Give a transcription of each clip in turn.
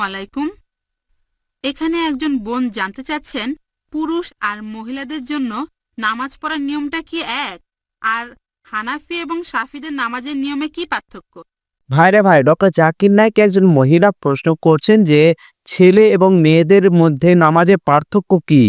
আলাইকুম। এখানে একজন বোন জানতে চাচ্ছেন পুরুষ আর মহিলাদের জন্য নামাজ পড়ার নিয়মটা কি এক, আর হানাফি এবং শাফিদের নামাজের নিয়মে কি পার্থক্য? ভাইরে ভাই, ডক্টর জাকির নায়েক একজন মহিলা প্রশ্ন করছেন যে ছেলে এবং মেয়েদের মধ্যে নামাজের পার্থক্য কি।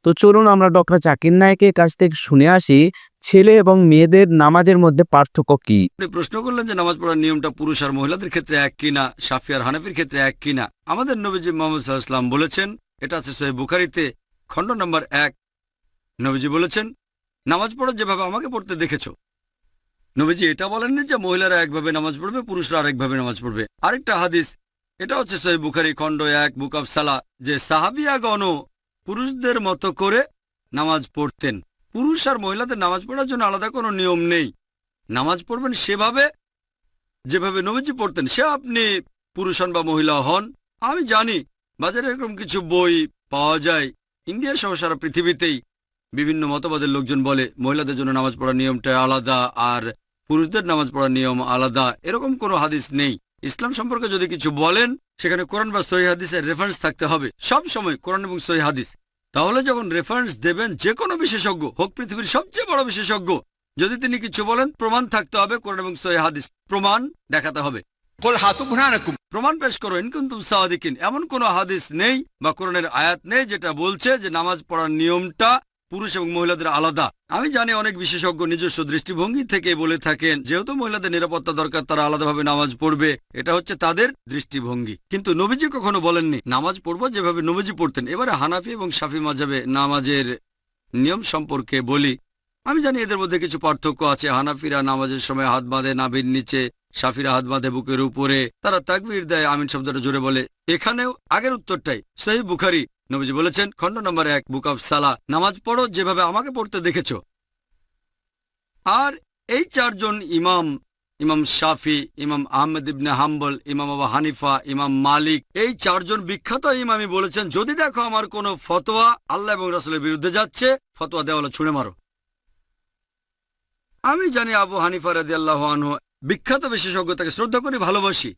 তো চলুন আমরা ডক্টর জাকির নায়েকের কাছ থেকে শুনে আসি ছেলে এবং মেয়েদের নামাজের মধ্যে পার্থক্য কি। আপনি প্রশ্ন করলেন যে নামাজ পড়ার নিয়মটা পুরুষ আর মহিলাদের ক্ষেত্রে এক কিনা, শাফি আর হানাফির ক্ষেত্রে এক কিনা। আমাদের নবীজি মুহাম্মদ সাল্লাল্লাহু আলাইহি ওয়াসাল্লাম বলেছেন, এটা আছে সহিহ বুখারীতে খণ্ড নম্বর 1। নবীজি বলেছেন, নামাজ পড়ো যেভাবে আমাকে পড়তে দেখেছো। নবীজি এটা বলেননি যে মহিলারা একভাবে নামাজ পড়বে, পুরুষরা আরেকভাবে নামাজ পড়বে। আরেকটা হাদিস, এটা হচ্ছে সহিহ বুখারী খণ্ড 1 বুক অব সালাহ, যে সাহাবিয়াগণও পুরুষদের মতো করে নামাজ পড়তেন। পুরুষ আর মহিলাদের নামাজ পড়ার জন্য আলাদা কোনো নিয়ম নেই। নামাজ পড়বেন সেভাবে যেভাবে নবীজি পড়তেন, সে আপনি পুরুষ হন বা মহিলা হন। আমি জানি বাজারে এরকম কিছু বই পাওয়া যায়, ইন্ডিয়া সহ সারা পৃথিবীতেই বিভিন্ন মতবাদের লোকজন বলে মহিলাদের জন্য নামাজ পড়ার নিয়মটা আলাদা আর পুরুষদের নামাজ পড়ার নিয়ম আলাদা। এরকম কোনো হাদিস নেই। ইসলাম সম্পর্কে যদি কিছু বলেন সেখানে কোরআন বা সহিহ হাদিসের রেফারেন্স থাকতে হবে, সব সময় কোরআন এবং সহিহ হাদিস। তাহলে যখন রেফারেন্স দেবেন যে কোনো বিশেষজ্ঞ হোক, পৃথিবীর সবচেয়ে বড় বিশেষজ্ঞ, যদি তিনি কিছু বলেন প্রমাণ থাকতে হবে, কোরআন এবং সহিহ হাদিস প্রমাণ দেখাতে হবে। প্রমাণ পেশ করো ইন কুনতুম সাদিকিন। এমন কোনো হাদিস নেই বা কোরআনের আয়াত নেই যেটা বলছে যে নামাজ পড়ার নিয়মটা পুরুষ এবং মহিলাদের আলাদা। আমি জানি অনেক বিশেষজ্ঞ নিজস্ব দৃষ্টিভঙ্গি থেকে বলে থাকেন যেহেতু মহিলাদের নিরাপত্তা দরকার তারা আলাদাভাবে নামাজ পড়বে, এটা হচ্ছে তাদের দৃষ্টিভঙ্গি। কিন্তু নবীজি কখনো বলেননি নামাজ পড়বো যেভাবে নবীজি পড়তেন। এবারে হানাফি এবং শাফি মাযহাবে নামাজের নিয়ম সম্পর্কে বলি। আমি জানি এদের মধ্যে কিছু পার্থক্য আছে। হানাফিরা নামাজের সময় হাত বাঁধে নাভির নিচে, শাফিরা হাত বাঁধে বুকের উপরে, তারা তাকবীর দেয়, আমিন শব্দটা জোরে বলে। এখানেও আগের উত্তরটাই। সহিহ বুখারী, নবীজি বলেছেন খণ্ড নম্বর 1 বুক অব সালাহ, নামাজ পড়ো যেভাবে আমাকে পড়তে দেখেছ। আর এই চারজন ইমাম, ইমাম শাফি, ইমাম আহমেদ ইবনে হাম্বল, ইমাম আবু হানিফা, ইমাম মালিক, এই চারজন বিখ্যাত ইমামই বলেছেন যদি দেখো আমার কোনো ফতোয়া আল্লাহ এবং রাসূলের বিরুদ্ধে যাচ্ছে, ফতোয়া দেওয়ালে ছুঁড়ে মারো। আমি জানি আবু হানিফা রাদিয়াল্লাহু আনহু বিখ্যাত বিশেষজ্ঞ, তাকে শ্রদ্ধা করি, ভালোবাসি।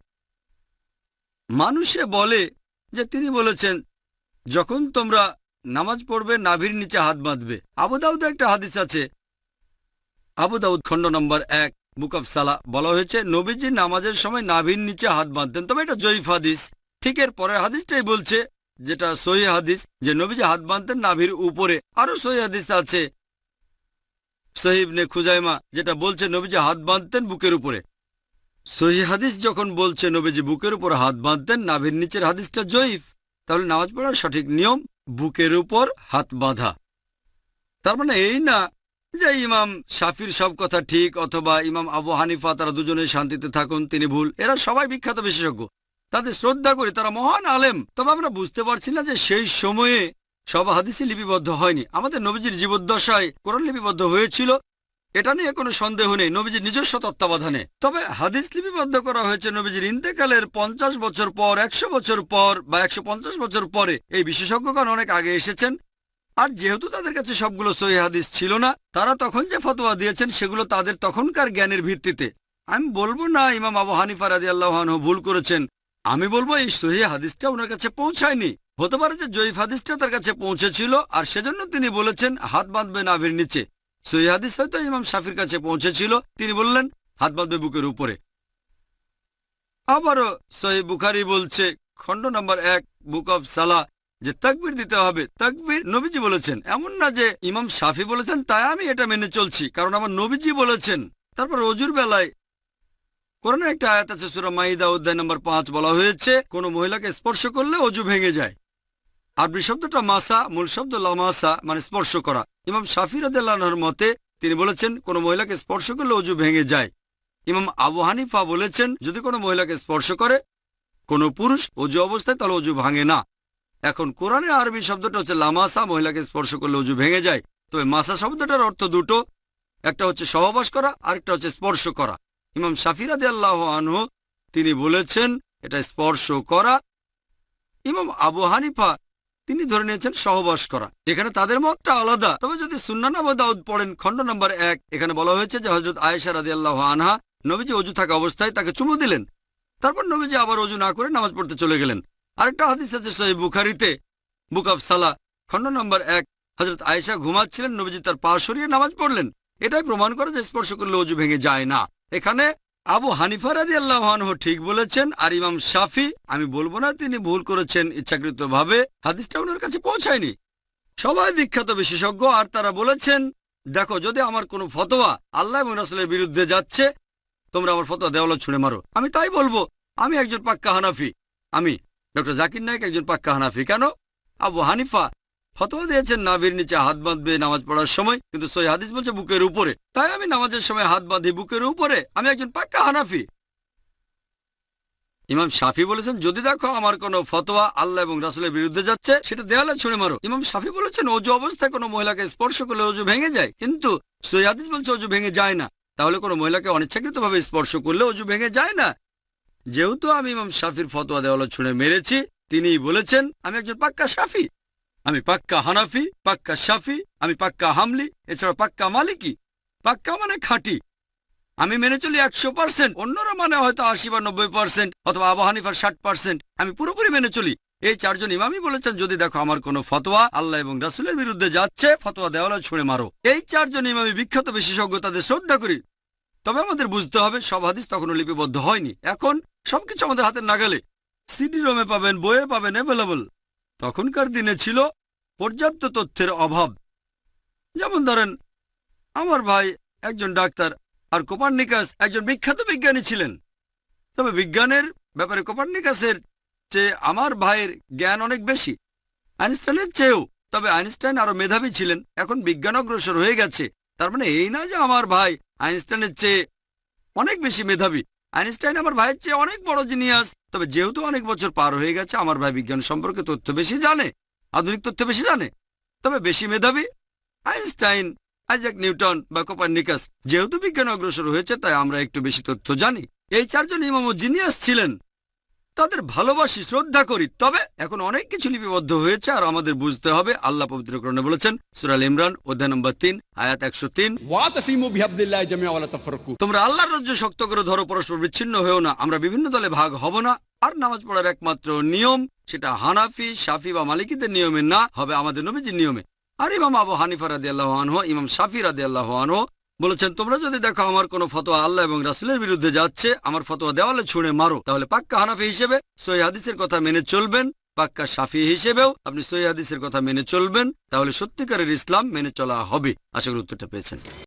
মানুষে বলে যে তিনি বলেছেন যখন তোমরা নামাজ পড়বে নাভির নিচে হাত বাঁধবে। আবু দাউদে একটা হাদিস আছে, আবু দাউদ খণ্ড নম্বর 1 বুক অব সালাহ, বলা হয়েছে নবীজি নামাজের সময় নাভির নিচে হাত বাঁধতেন। তবে এটা জয়ীফ হাদিস। ঠিক এর পরের হাদিসটাই বলছে, যেটা সহিহ হাদিস, যে নবীজি হাত বাঁধতেন নাভির উপরে। আরো সহিহ হাদিস আছে সহিহ ইবনে খুজাইমা, যেটা বলছে নবীজি হাত বাঁধতেন বুকের উপরে। সহিহ হাদিস যখন বলছে নবীজি বুকের উপর হাত বাঁধতেন, নাভির নিচের হাদিসটা জয়ীফ। তাহলে নামাজ পড়ার সঠিক নিয়ম বুকের উপর হাত বাঁধা। তার মানে এই না যে ইমাম শাফির সব কথা ঠিক অথবা ইমাম আবু হানিফা তারা দুজনে শান্তিতে থাকুন তিনি ভুল। এরা সবাই বিখ্যাত বিশেষজ্ঞ, তাদের শ্রদ্ধা করি, তারা মহান আলেম। তবে আমরা বুঝতে পারছি না যে সেই সময়ে সব হাদিসই লিপিবদ্ধ হয়নি। আমাদের নবীজির জীবদ্দশায় কোরআন লিপিবদ্ধ হয়েছিল, এটা নিয়ে কোনো সন্দেহ নেই, নবীজির নিজস্ব তত্ত্বাবধানে। তবে হাদিস লিপিবদ্ধ করা হয়েছে নবীজির ইন্তেকালের 50 বছর পর, 100 বছর পর বা 150 বছর পরে। এই বিশেষজ্ঞগণ অনেক আগে এসেছেন। আর যেহেতু তাদের কাছে সবগুলো সহিহ হাদিস ছিল না, তারা তখন যে ফতোয়া দিয়েছেন সেগুলো তাদের তখনকার জ্ঞানের ভিত্তিতে। আমি বলবো না ইমাম আবু হানিফা রাদিয়াল্লাহু আনহু ভুল করেছেন, আমি বলবো এই সহিহ হাদিসটা ওনার কাছে পৌঁছায়নি। হতে পারে যে জয়ীফ হাদিসটা তার কাছে পৌঁছেছিল আর সেজন্য তিনি বলেছেন হাত বাঁধবে নাভির নিচে। সহিহ হাদিস হয়তো ইমাম শাফির কাছে পৌঁছেছিল, তিনি বললেন হাত বাঁধবে বুকের উপরে। আবারও সহিহ বুখারী বলছে খণ্ড নম্বর 1 বুক অব সালাহ যে তাকবীর দিতে হবে। তাকবীর নবীজি বলেছেন, এমন না যে ইমাম শাফি বলেছেন তাই আমি এটা মেনে চলছি, কারণ আমার নবীজি বলেছেন। তারপর অজুর বেলায় কোরআনে একটা আয়াত আছে সূরা মাইদা অধ্যায় নম্বর 5, বলা হয়েছে কোন মহিলাকে স্পর্শ করলে অজু ভেঙে যায়। আরবি শব্দটা মাসা, মূল শব্দ লামাসা, মানে স্পর্শ করা। ইমাম শাফি রাদিয়াল্লাহু আনহুর মতে তিনি বলেছেন কোন মহিলাকে স্পর্শ করলে অজু ভেঙে যায়। ইমাম আবু হানিফা বলেছেন যদি কোনো মহিলাকে স্পর্শ করে কোনো পুরুষ অজু অবস্থায় তাহলে অজু ভাঙে না। এখন কোরআনের আরবি শব্দটা হচ্ছে লামাসা, মহিলাকে স্পর্শ করলে অজু ভেঙে যায়। তবে মাসা শব্দটার অর্থ দুটো, একটা হচ্ছে সহবাস করা আর একটা হচ্ছে স্পর্শ করা। ইমাম শাফি রাদিয়াল্লাহু আনহু তিনি বলেছেন এটা স্পর্শ করা। ইমাম আবু হানিফা তিনি ধরে নিয়েছেন সহবাস করা। এখানে তাদের মতটা আলাদা। তবে যদি সুন্নান আবু দাউদ পড়েন খণ্ড নম্বর 1, এখানে বলা হয়েছে যে হযরত আয়েশা রাদিয়াল্লাহু আনহা নবীজি অজু থাকা অবস্থায় তাকে চুমু দিলেন। তারপর নবীজি আবার অজু না করে নামাজ পড়তে চলে গেলেন। আরেকটা হাদিস আছে সহিহ বুখারীতে, বুক অফ সালাহ, খণ্ড নম্বর 1। হযরত আয়েশা ঘুমাচ্ছিলেন, নবীজি তার পা সরিয়ে নামাজ পড়লেন। এটাই প্রমাণ করে যে স্পর্শ করলে ওযু ভেঙে যায় না। এখানে আবু হানিফা রাদিয়াল্লাহু আনহু ঠিক বলেছেন, আর ইমাম শাফি, আমি বলবো না তিনি ভুল করেছেন ইচ্ছাকৃতভাবে, হাদিসটা ওনার কাছে পৌঁছায়নি। সবাই বিখ্যাত বিশেষজ্ঞ, আর তারা বলেছেন, দেখো যদি আমার কোনো ফতোয়া আল্লাহ এবং রাসূলের বিরুদ্ধে যাচ্ছে, তোমরা আমার ফতোয়া দেওয়ালে ছুঁড়ে মারো। আমি তাই বলবো, আমি একজন পাক্কা হানাফি। আমি ডক্টর জাকির নায়েক একজন পাক্কা হানাফি। কেন? আবু হানিফা ফতোয়া দিয়েছেন নাভির নিচে হাত বাঁধবে নামাজ পড়ার সময়, কিন্তু সহিহ হাদিস বলছে বুকের উপরে। তাই আমি নামাজের সময় হাত বাঁধি বুকের উপরে। আমি একজন পাক্কা হানাফি। ইমাম শাফি বলেছেন, যদি দেখো আমার কোনো ফতোয়া আল্লাহ এবং রাসূলের বিরুদ্ধে যাচ্ছে, সেটা দেয়ালে ছুঁড়ে মারো। ইমাম শাফি বলেছেন, অজু অবস্থায় কোনো মহিলাকে স্পর্শ করলে অজু ভেঙে যায়, কিন্তু সহিহ হাদিস বলছে অজু ভেঙে যায় না। তাহলে কোনো মহিলাকে অনিচ্ছাকৃতভাবে স্পর্শ করলে অজু ভেঙে যায় না। যেহেতু আমি ইমাম শাফির ফতোয়া দেওয়ালে ছুঁড়ে মেরেছি, তিনিই বলেছেন আমি একজন পাক্কা শাফি। আমি পাক্কা হানাফি, পাক্কা শাফি, আমি পাক্কা হামলি, এছাড়া পাক্কা মালিকি। পাক্কা মানে খাঁটি। আমি মেনে চলি 100%, অন্যরা মানে হয়তো 80 বা 90%, অথবা আবু হানিফার 60%। আমি পুরোপুরি মেনে চলি। এই চারজন ইমামই বলেছেন, যদি দেখো আমার কোনো ফতোয়া আল্লাহ এবং রাসূলের বিরুদ্ধে যাচ্ছে, ফতোয়া দেওয়ালে ছুঁড়ে মারো। এই চারজন ইমামই বিখ্যাত বিশেষজ্ঞ, তাদের শ্রদ্ধা করি। তবে আমাদের বুঝতে হবে, সব হাদিস তখনও লিপিবদ্ধ হয়নি। এখন সবকিছু আমাদের হাতের নাগালে, সিডি রোমে পাবেন, বইয়ে পাবেন, অ্যাভেলেবল। তখনকার দিনে ছিল পর্যাপ্ত তথ্যের অভাব। যেমন ধরেন, আমার ভাই একজন ডাক্তার, আর কোপার্নিকাস একজন বিখ্যাত বিজ্ঞানী ছিলেন। তবে বিজ্ঞানের ব্যাপারে কোপার্নিকাসের চেয়ে আমার ভাইয়ের জ্ঞান অনেক বেশি, আইনস্টাইনের চেয়েও। তবে আইনস্টাইন আরো মেধাবী ছিলেন। এখন বিজ্ঞান অগ্রসর হয়ে গেছে, তার মানে এই না যে আমার ভাই আইনস্টাইনের চেয়ে অনেক বেশি মেধাবী। আইনস্টাইন আমার ভাইয়ের চেয়ে অনেক বড় জিনিয়াস। তবে যেহেতু অনেক বছর পার হয়ে গেছে, আমার ভাই বিজ্ঞান সম্পর্কে তথ্য বেশি জানে, আধুনিক তথ্য বেশি জানে। তবে বেশি মেধাবী আইনস্টাইন, আইজাক নিউটন বা কোপার্নিকাস। যেহেতু বিজ্ঞান অগ্রসর হয়েছে, তাই আমরা একটু বেশি তথ্য জানি। এই চারজন ইমামও জিনিয়াস ছিলেন, তাদের ভালোবাসি, শ্রদ্ধা করি। তবে এখন অনেক কিছু লিপিবদ্ধ হয়েছে, আর আমাদের বুঝতে হবে, আল্লাহ পবিত্র কোরআনে বলেছেন, সূরা আল ইমরান অধ্যায় নম্বর 3 আয়াত 103, ওয়াতাসিমু বিহাবলিল্লাহি জামিআ ওয়া লা তাফাররাকু। তোমরা আল্লাহর রজ্জু শক্ত করে ধরো, পরস্পর বিচ্ছিন্ন হয়েও না। আমরা বিভিন্ন দলে ভাগ হব না। আর নামাজ পড়ার একমাত্র নিয়ম, সেটা হানাফি, শাফি বা মালিকিদের নিয়মে না, হবে আমাদের নবীজির নিয়মে। আর ইমাম আবু হানিফা রাদিয়াল্লাহু আনহু, ইমাম শাফি রাদিয়াল্লাহু আনহু বলেছেন, তোমরা যদি দেখো আমার কোনো ফতোয়া আল্লাহ এবং রাসূলের বিরুদ্ধে যাচ্ছে, আমার ফতোয়া দেওয়ালে ছুঁড়ে মারো। তাহলে পাক্কা হানাফি হিসেবে সহিহ হাদিসের কথা মেনে চলবেন, পাক্কা শাফি হিসেবেও আপনি সহিহ হাদিসের কথা মেনে চলবেন। তাহলে সত্যিকারের ইসলাম মেনে চলা হবে। আশা করি উত্তরটা পেয়েছেন।